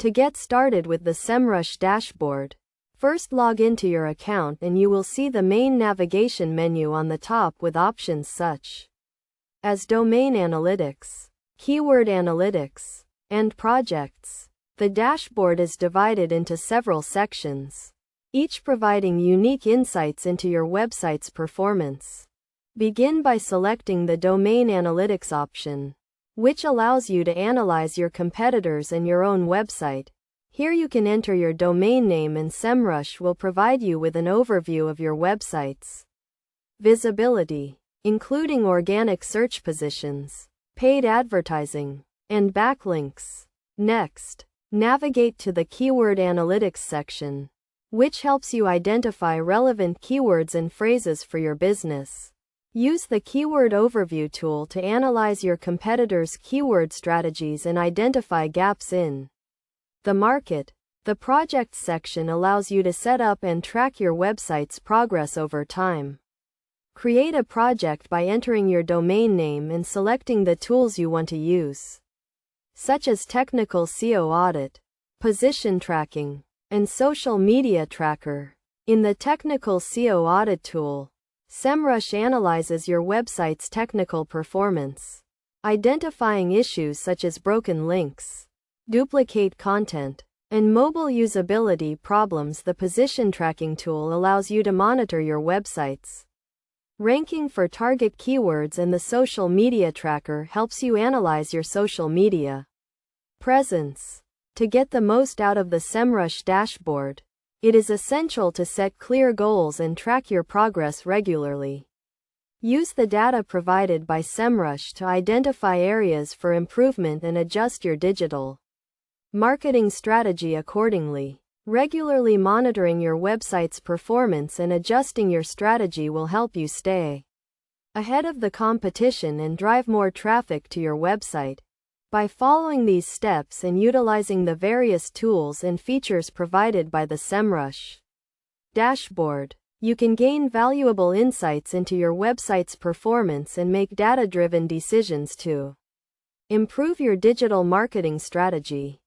To get started with the Semrush dashboard, first log into your account and you will see the main navigation menu on the top with options such as Domain Analytics, Keyword Analytics, and Projects. The dashboard is divided into several sections, each providing unique insights into your website's performance. Begin by selecting the Domain Analytics option, which allows you to analyze your competitors and your own website. Here you can enter your domain name and Semrush will provide you with an overview of your website's visibility, including organic search positions, paid advertising, and backlinks. Next, navigate to the Keyword Analytics section, which helps you identify relevant keywords and phrases for your business. Use the Keyword Overview tool to analyze your competitors' keyword strategies and identify gaps in the market. The Projects section allows you to set up and track your website's progress over time. Create a project by entering your domain name and selecting the tools you want to use, such as Technical SEO Audit, Position Tracking, and Social Media Tracker. In the Technical SEO Audit tool, Semrush analyzes your website's technical performance, identifying issues such as broken links, duplicate content, and mobile usability problems. The Position Tracking tool allows you to monitor your website's ranking for target keywords, and the Social Media Tracker helps you analyze your social media presence. To get the most out of the Semrush dashboard, it is essential to set clear goals and track your progress regularly. Use the data provided by Semrush to identify areas for improvement and adjust your digital marketing strategy accordingly. Regularly monitoring your website's performance and adjusting your strategy will help you stay ahead of the competition and drive more traffic to your website. By following these steps and utilizing the various tools and features provided by the Semrush dashboard, you can gain valuable insights into your website's performance and make data-driven decisions to improve your digital marketing strategy.